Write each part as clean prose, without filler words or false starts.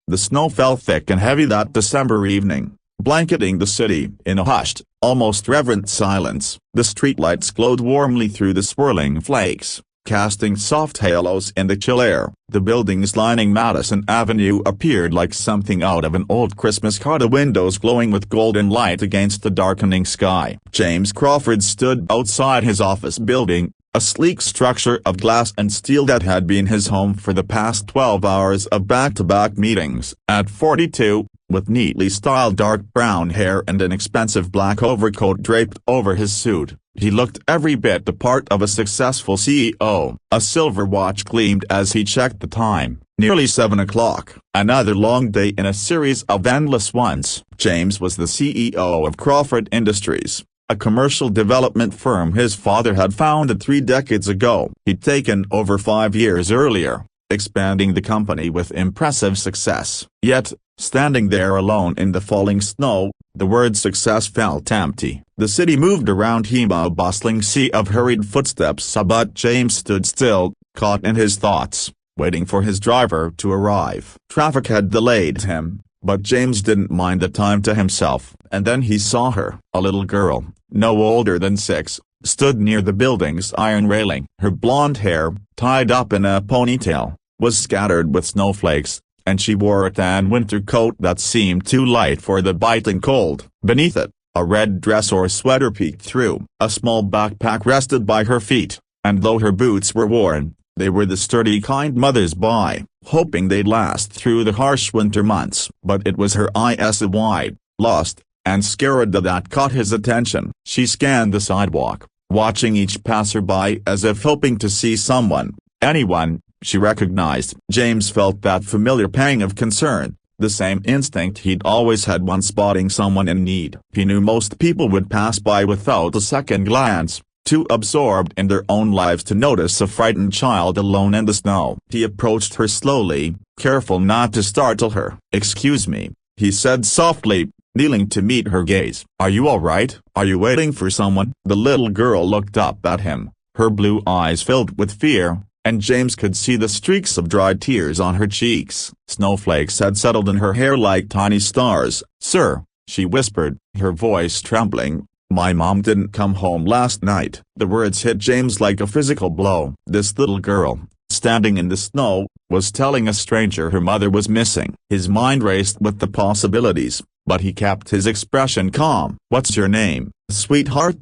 The snow fell thick and heavy that December evening, blanketing the city in a hushed, almost reverent silence. The streetlights glowed warmly through the swirling flakes, casting soft halos in the chill air. The buildings lining Madison Avenue appeared like something out of an old Christmas card, the windows glowing with golden light against the darkening sky. James Crawford stood outside his office building, a sleek structure of glass and steel that had been his home for the past 12 hours of back-to-back meetings. At 42, with neatly styled dark brown hair and an expensive black overcoat draped over his suit, he looked every bit the part of a successful CEO. A silver watch gleamed as he checked the time. Nearly 7 o'clock. Another long day in a series of endless ones. James was the CEO of Crawford Industries, a commercial development firm his father had founded 3 decades ago. He'd taken over 5 years earlier, expanding the company with impressive success. Yet, standing there alone in the falling snow, the word success felt empty. The city moved around him, a bustling sea of hurried footsteps, but James stood still, caught in his thoughts, waiting for his driver to arrive. Traffic had delayed him, but James didn't mind the time to himself. And then he saw her. A little girl, no older than 6, stood near the building's iron railing. Her blonde hair, tied up in a ponytail, was scattered with snowflakes, and she wore a tan winter coat that seemed too light for the biting cold. Beneath it, a red dress or sweater peeked through. A small backpack rested by her feet, and though her boots were worn, they were the sturdy kind mothers buy, hoping they'd last through the harsh winter months. But it was her eyes wide, lost, and scared that caught his attention. She scanned the sidewalk, watching each passerby as if hoping to see someone, anyone, she recognized. James felt that familiar pang of concern, the same instinct he'd always had when spotting someone in need. He knew most people would pass by without a second glance, too absorbed in their own lives to notice a frightened child alone in the snow. He approached her slowly, careful not to startle her. "Excuse me," he said softly, kneeling to meet her gaze. "Are you all right? Are you waiting for someone?" The little girl looked up at him, her blue eyes filled with fear, and James could see the streaks of dried tears on her cheeks. Snowflakes had settled in her hair like tiny stars. "Sir," she whispered, her voice trembling, "my mom didn't come home last night." The words hit James like a physical blow. This little girl, standing in the snow, was telling a stranger her mother was missing. His mind raced with the possibilities, but he kept his expression calm. "What's your name, sweetheart?"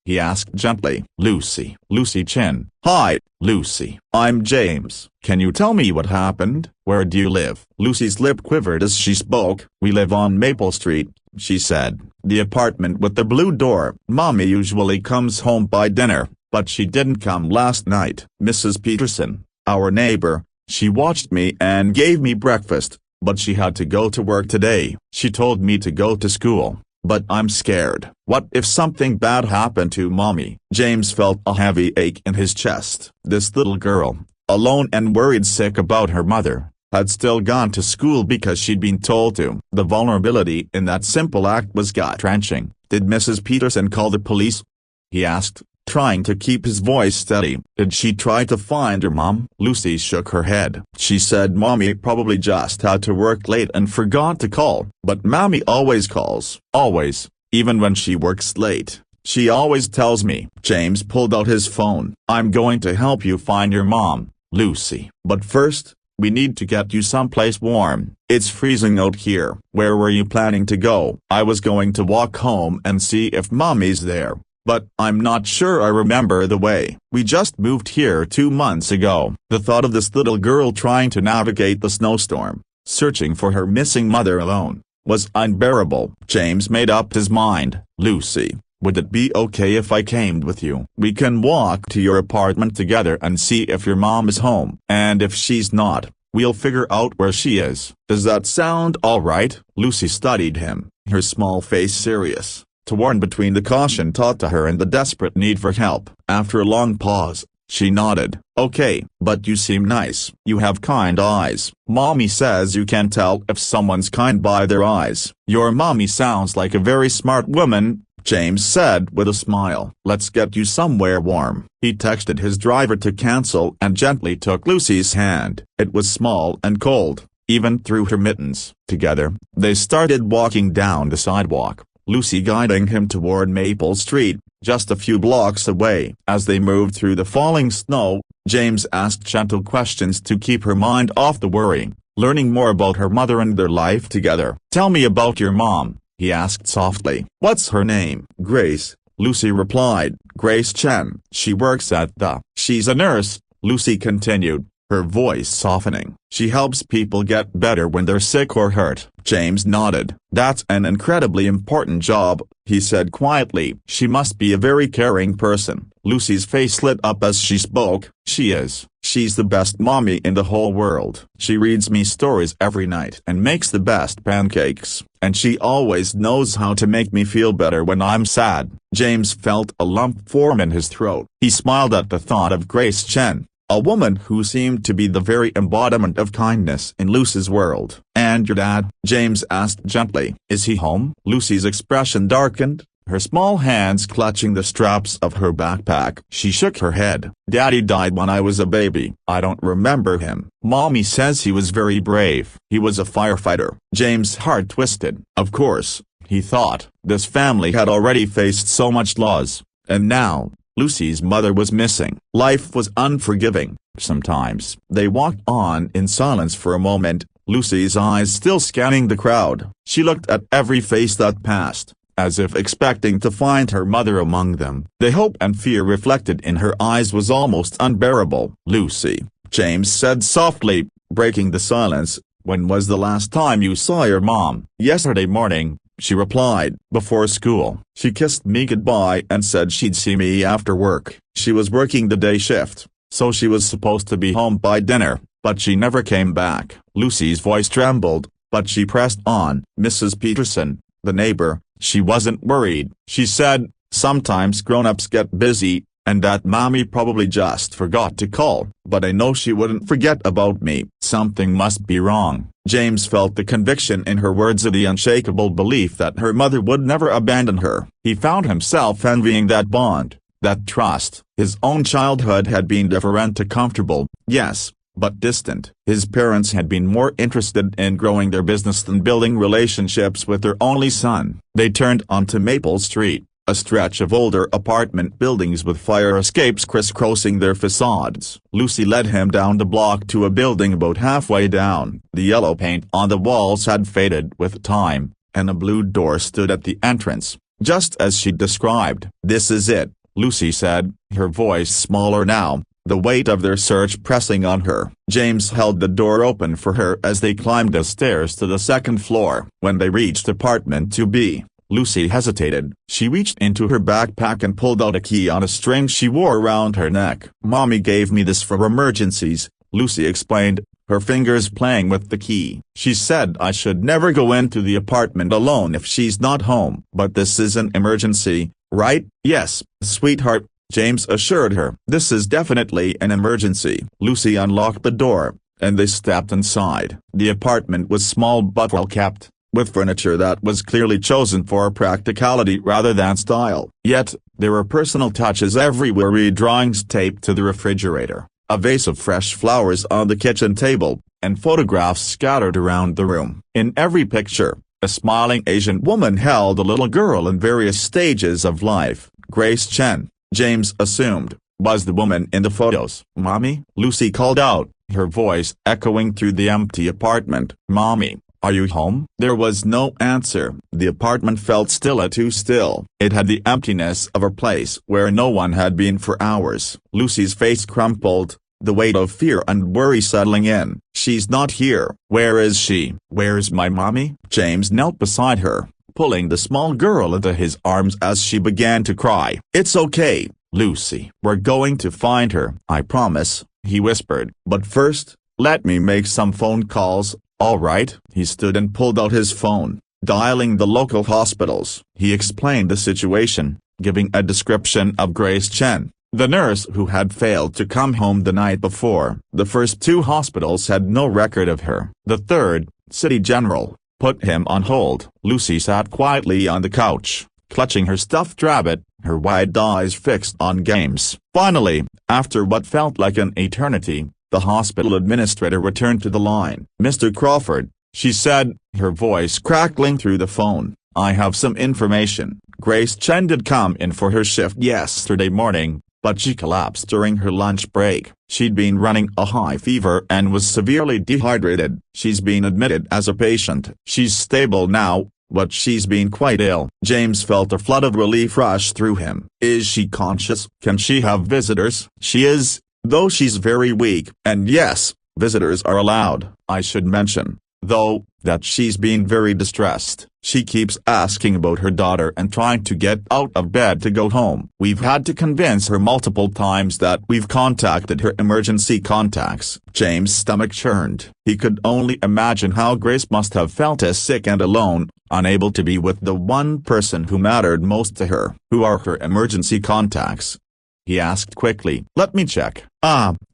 he asked gently. "Lucy." Lucy Chin. "Hi, Lucy. I'm James. Can you tell me what happened? Where do you live?" Lucy's lip quivered as she spoke. "We live on Maple Street," she said. "The apartment with the blue door. Mommy usually comes home by dinner, but she didn't come last night. Mrs. Peterson, our neighbor, she watched me and gave me breakfast, but she had to go to work today. She told me to go to school, but I'm scared. What if something bad happened to Mommy?" James felt a heavy ache in his chest. This little girl, alone and worried sick about her mother, had still gone to school because she'd been told to. The vulnerability in that simple act was gut-wrenching. "Did Mrs. Peterson call the police?" he asked, trying to keep his voice steady. "Did she try to find her mom?" Lucy shook her head. "She said Mommy probably just had to work late and forgot to call. But Mommy always calls. Always. Even when she works late. She always tells me." James pulled out his phone. "I'm going to help you find your mom, Lucy. But first, we need to get you someplace warm. It's freezing out here." "Where were you planning to go?" "I was going to walk home and see if Mommy's there, but I'm not sure I remember the way. We just moved here 2 months ago." The thought of this little girl trying to navigate the snowstorm, searching for her missing mother alone, was unbearable. James made up his mind. "Lucy, would it be okay if I came with you? We can walk to your apartment together and see if your mom is home. And if she's not, we'll figure out where she is. Does that sound all right?" Lucy studied him, her small face serious, torn between the caution taught to her and the desperate need for help. After a long pause, she nodded. "Okay, but you seem nice. You have kind eyes. Mommy says you can tell if someone's kind by their eyes." "Your mommy sounds like a very smart woman," James said with a smile. "Let's get you somewhere warm." He texted his driver to cancel and gently took Lucy's hand. It was small and cold, even through her mittens. Together, they started walking down the sidewalk, Lucy guiding him toward Maple Street, just a few blocks away. As they moved through the falling snow, James asked gentle questions to keep her mind off the worry, learning more about her mother and their life together. "Tell me about your mom," he asked softly. "What's her name?" "Grace," Lucy replied. "Grace Chen. She works at the..." "She's a nurse," Lucy continued, her voice softening. "She helps people get better when they're sick or hurt." James nodded. "That's an incredibly important job," he said quietly. "She must be a very caring person." Lucy's face lit up as she spoke. "She is. She's the best mommy in the whole world. She reads me stories every night and makes the best pancakes, and she always knows how to make me feel better when I'm sad." James felt a lump form in his throat. He smiled at the thought of Grace Chen, a woman who seemed to be the very embodiment of kindness in Lucy's world. "And your dad?" James asked gently. "Is he home?" Lucy's expression darkened, her small hands clutching the straps of her backpack. She shook her head. "Daddy died when I was a baby. I don't remember him. Mommy says he was very brave. He was a firefighter." James' heart twisted. Of course, he thought, this family had already faced so much loss, and now, Lucy's mother was missing. Life was unforgiving. Sometimes. They walked on in silence for a moment, Lucy's eyes still scanning the crowd. She looked at every face that passed, as if expecting to find her mother among them. The hope and fear reflected in her eyes was almost unbearable. "Lucy," James said softly, breaking the silence, "when was the last time you saw your mom?" "Yesterday morning," she replied. "Before school. She kissed me goodbye and said she'd see me after work. She was working the day shift, so she was supposed to be home by dinner, but she never came back." Lucy's voice trembled, but she pressed on. "Mrs. Peterson, the neighbor, she wasn't worried. She said, sometimes grown-ups get busy, and that mommy probably just forgot to call, but I know she wouldn't forget about me." Something must be wrong. James felt the conviction in her words of the unshakable belief that her mother would never abandon her. He found himself envying that bond, that trust. His own childhood had been different, comfortable, yes, but distant. His parents had been more interested in growing their business than building relationships with their only son. They turned onto Maple Street, a stretch of older apartment buildings with fire escapes crisscrossing their facades. Lucy led him down the block to a building about halfway down. The yellow paint on the walls had faded with time, and a blue door stood at the entrance, just as she described. "This is it," Lucy said, her voice smaller now, the weight of their search pressing on her. James held the door open for her as they climbed the stairs to the second floor. When they reached apartment 2B, Lucy hesitated. She reached into her backpack and pulled out a key on a string she wore around her neck. "Mommy gave me this for emergencies," Lucy explained, her fingers playing with the key. "She said I should never go into the apartment alone if she's not home." "But this is an emergency, right?" "Yes, sweetheart," James assured her. "This is definitely an emergency." Lucy unlocked the door, and they stepped inside. The apartment was small but well kept, with furniture that was clearly chosen for practicality rather than style. Yet, there were personal touches everywhere: drawings taped to the refrigerator, a vase of fresh flowers on the kitchen table, and photographs scattered around the room. In every picture, a smiling Asian woman held a little girl in various stages of life. Grace Chen, James assumed, was the woman in the photos. "Mommy?" Lucy called out, her voice echoing through the empty apartment. "Mommy, are you home?" There was no answer. The apartment felt still, too still. It had the emptiness of a place where no one had been for hours. Lucy's face crumpled, the weight of fear and worry settling in. "She's not here." "Where is she?" "Where's my mommy?" James knelt beside her, pulling the small girl into his arms as she began to cry. "It's okay, Lucy. We're going to find her, I promise," he whispered. "But first, let me make some phone calls." "All right." He stood and pulled out his phone, dialing the local hospitals. He explained the situation, giving a description of Grace Chen, the nurse who had failed to come home the night before. The first two hospitals had no record of her. The third, City General, put him on hold. Lucy sat quietly on the couch, clutching her stuffed rabbit, her wide eyes fixed on James. Finally, after what felt like an eternity, The hospital administrator returned to the line. "Mr. Crawford," she said, her voice crackling through the phone, "I have some information. Grace Chen did come in for her shift yesterday morning, but she collapsed during her lunch break. She'd been running a high fever and was severely dehydrated. She's been admitted as a patient. She's stable now, but she's been quite ill." James felt a flood of relief rush through him. "Is she conscious? Can she have visitors?" "She is, though she's very weak. And yes, visitors are allowed. I should mention, though, that she's been very distressed. She keeps asking about her daughter and trying to get out of bed to go home. We've had to convince her multiple times that we've contacted her emergency contacts." James' stomach churned. He could only imagine how Grace must have felt as sick and alone, unable to be with the one person who mattered most to her. "Who are her emergency contacts?" he asked quickly. "Let me check.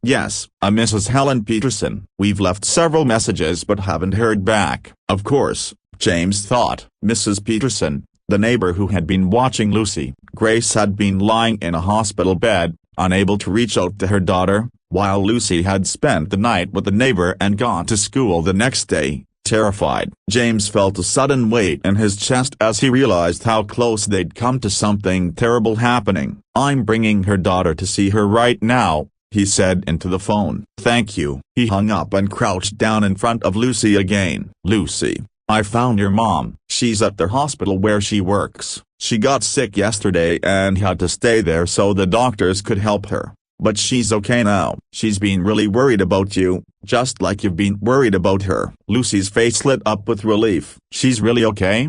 Yes, a Mrs. Helen Peterson. We've left several messages but haven't heard back." Of course, James thought. Mrs. Peterson, the neighbor who had been watching Lucy. Grace had been lying in a hospital bed, unable to reach out to her daughter, while Lucy had spent the night with the neighbor and gone to school the next day. Terrified, James felt a sudden weight in his chest as he realized how close they'd come to something terrible happening. "I'm bringing her daughter to see her right now," he said into the phone. "Thank you." He hung up and crouched down in front of Lucy again. "Lucy, I found your mom. She's at the hospital where she works. She got sick yesterday and had to stay there so the doctors could help her. But she's okay now. She's been really worried about you, just like you've been worried about her." Lucy's face lit up with relief. "She's really okay?"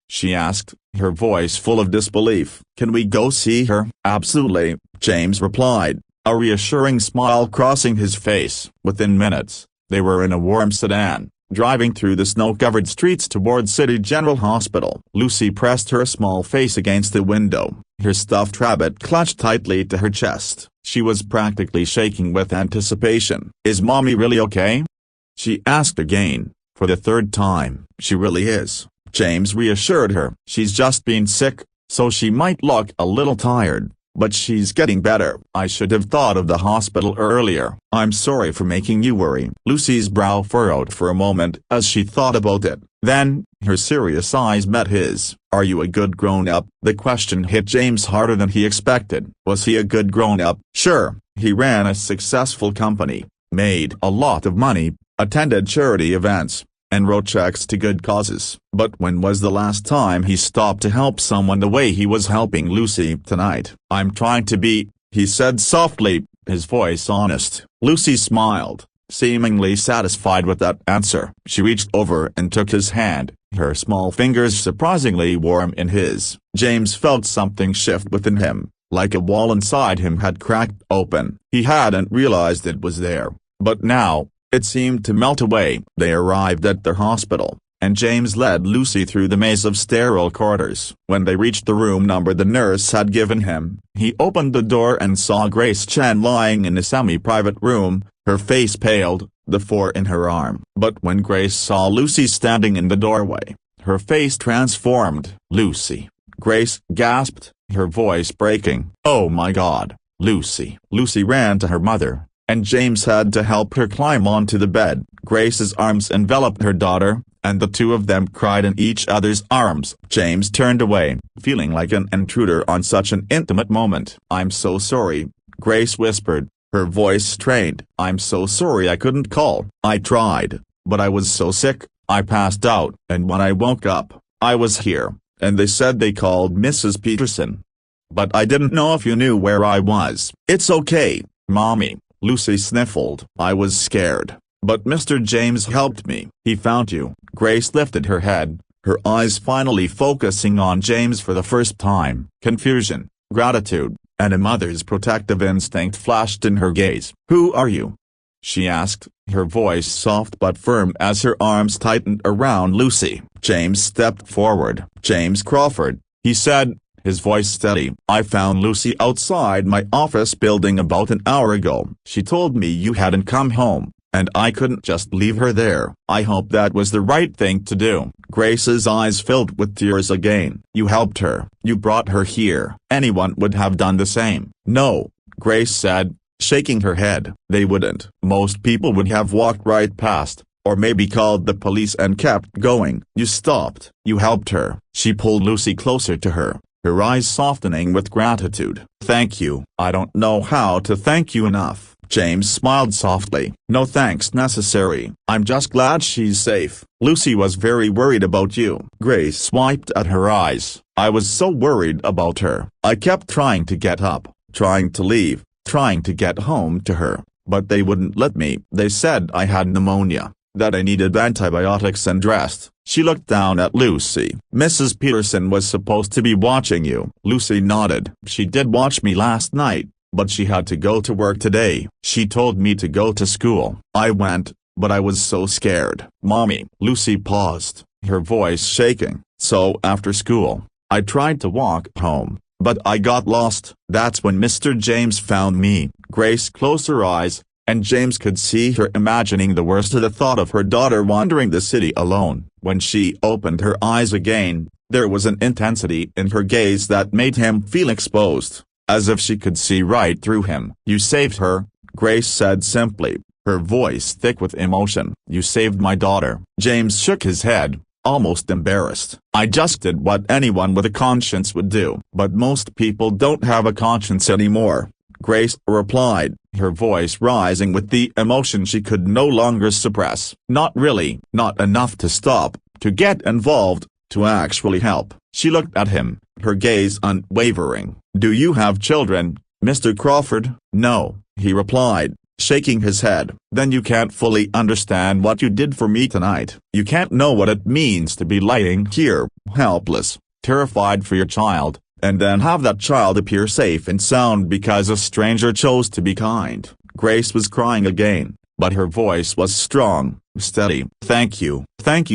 she asked, her voice full of disbelief. "Can we go see her?" "Absolutely," James replied, a reassuring smile crossing his face. Within minutes, they were in a warm sedan, driving through the snow-covered streets toward City General Hospital. Lucy pressed her small face against the window, her stuffed rabbit clutched tightly to her chest. She was practically shaking with anticipation. "Is Mommy really okay?" she asked again, for the third time. "She really is," James reassured her. "She's just been sick, so she might look a little tired, but she's getting better." "I should have thought of the hospital earlier. I'm sorry for making you worry." Lucy's brow furrowed for a moment as she thought about it. Then, her serious eyes met his. "Are you a good grown-up?" The question hit James harder than he expected. Was he a good grown-up? Sure, he ran a successful company, made a lot of money, attended charity events, and wrote checks to good causes. But when was the last time he stopped to help someone the way he was helping Lucy tonight? "I'm trying to be," he said softly, his voice honest. Lucy smiled, seemingly satisfied with that answer. She reached over and took his hand, her small fingers surprisingly warm in his. James felt something shift within him, like a wall inside him had cracked open. He hadn't realized it was there, but now, it seemed to melt away. They arrived at the hospital, and James led Lucy through the maze of sterile corridors. When they reached the room number the nurse had given him, he opened the door and saw Grace Chen lying in a semi-private room, her face paled, the four in her arm. But when Grace saw Lucy standing in the doorway, her face transformed. "Lucy!" Grace gasped, her voice breaking. "Oh my God, Lucy!" Lucy ran to her mother, and James had to help her climb onto the bed. Grace's arms enveloped her daughter, and the two of them cried in each other's arms. James turned away, feeling like an intruder on such an intimate moment. "I'm so sorry," Grace whispered, her voice strained. "I'm so sorry I couldn't call. I tried, but I was so sick, I passed out. And when I woke up, I was here, and they said they called Mrs. Peterson. But I didn't know if you knew where I was." "It's okay, Mommy," Lucy sniffled. "I was scared, but Mr. James helped me. He found you." Grace lifted her head, her eyes finally focusing on James for the first time. Confusion, gratitude, and a mother's protective instinct flashed in her gaze. "Who are you?" she asked, her voice soft but firm as her arms tightened around Lucy. James stepped forward. "James Crawford," he said, his voice steady. "I found Lucy outside my office building about an hour ago. She told me you hadn't come home, and I couldn't just leave her there. I hope that was the right thing to do." Grace's eyes filled with tears again. "You helped her. You brought her here. Anyone would have done the same." "No," Grace said, shaking her head. They wouldn't. Most people would have walked right past, or maybe called the police and kept going. You stopped. You helped her. She pulled Lucy closer to her, her eyes softening with gratitude. Thank you. I don't know how to thank you enough. James smiled softly. No thanks necessary. I'm just glad she's safe. Lucy was very worried about you. Grace swiped at her eyes. I was so worried about her. I kept trying to get up, trying to leave, trying to get home to her, but they wouldn't let me. They said I had pneumonia, that I needed antibiotics and rest. She looked down at Lucy. Mrs. Peterson was supposed to be watching you. Lucy nodded. She did watch me last night, but she had to go to work today. She told me to go to school. I went, but I was so scared. Mommy. Lucy paused, her voice shaking. So after school, I tried to walk home, but I got lost. That's when Mr. James found me. Grace closed her eyes, and James could see her imagining the worst of the thought of her daughter wandering the city alone. When she opened her eyes again, there was an intensity in her gaze that made him feel exposed, as if she could see right through him. You saved her, Grace said simply, her voice thick with emotion. You saved my daughter. James shook his head, almost embarrassed. I just did what anyone with a conscience would do. But most people don't have a conscience anymore, Grace replied, her voice rising with the emotion she could no longer suppress. Not really. Not enough to stop, to get involved, to actually help. She looked at him, her gaze unwavering. Do you have children, Mr. Crawford? No, he replied, shaking his head. Then you can't fully understand what you did for me tonight. You can't know what it means to be lying here, helpless, terrified for your child, and then have that child appear safe and sound because a stranger chose to be kind. Grace was crying again, but her voice was strong, steady. Thank you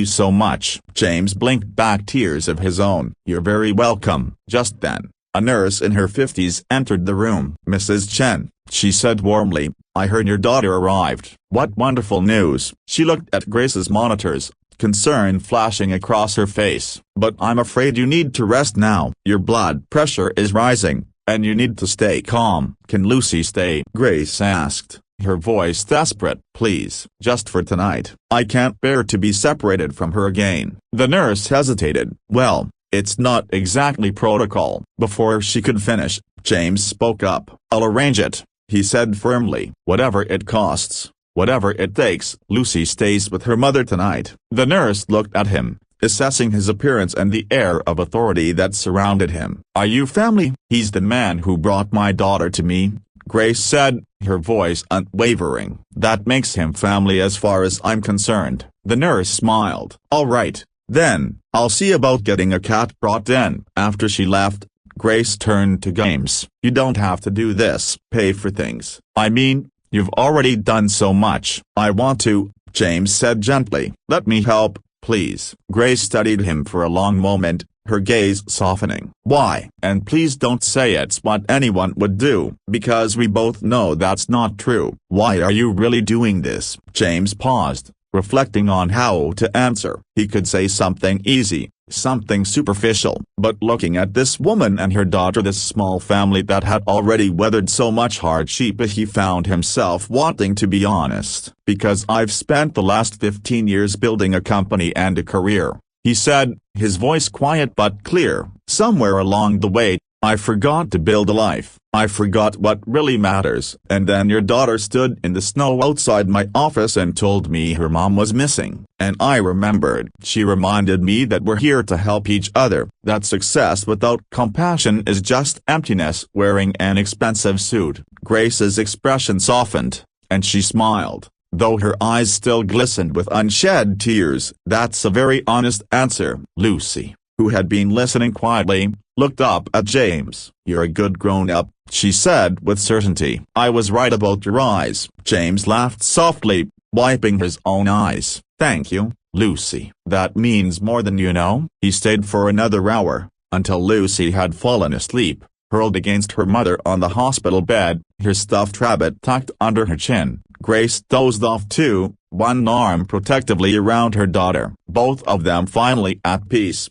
so much. James blinked back tears of his own. You're very welcome. Just then, a nurse in her 50s entered the room. Mrs. Chen, she said warmly, I heard your daughter arrived. What wonderful news. She looked at Grace's monitors, concern flashing across her face. But I'm afraid you need to rest now. Your blood pressure is rising, and you need to stay calm. Can Lucy stay? Grace asked, her voice desperate. Please. Just for tonight. I can't bear to be separated from her again. The nurse hesitated. Well, it's not exactly protocol. Before she could finish, James spoke up. I'll arrange it, he said firmly. Whatever it costs. Whatever it takes. Lucy stays with her mother tonight. The nurse looked at him, assessing his appearance and the air of authority that surrounded him. Are you family? He's the man who brought my daughter to me, Grace said, her voice unwavering. That makes him family as far as I'm concerned. The nurse smiled. All right, then, I'll see about getting a cat brought in. After she left, Grace turned to James. You don't have to do this. Pay for things. I mean, you've already done so much. I want to, James said gently. Let me help, please. Grace studied him for a long moment, her gaze softening. Why? And please don't say it's what anyone would do, because we both know that's not true. Why are you really doing this? James paused, reflecting on how to answer. He could say something easy, something superficial, but looking at this woman and her daughter, this small family that had already weathered so much hardship, he found himself wanting to be honest. Because I've spent the last 15 years building a company and a career, he said, his voice quiet but clear. Somewhere along the way, I forgot to build a life. I forgot what really matters. And then your daughter stood in the snow outside my office and told me her mom was missing. And I remembered. She reminded me that we're here to help each other, that success without compassion is just emptiness. Wearing an expensive suit, Grace's expression softened, and she smiled, though her eyes still glistened with unshed tears. That's a very honest answer. Lucy, who had been listening quietly, looked up at James. You're a good grown-up, she said with certainty. I was right about your eyes. James laughed softly, wiping his own eyes. Thank you, Lucy. That means more than you know. He stayed for another hour, until Lucy had fallen asleep, hurled against her mother on the hospital bed, her stuffed rabbit tucked under her chin. Grace dozed off too, one arm protectively around her daughter. Both of them finally at peace.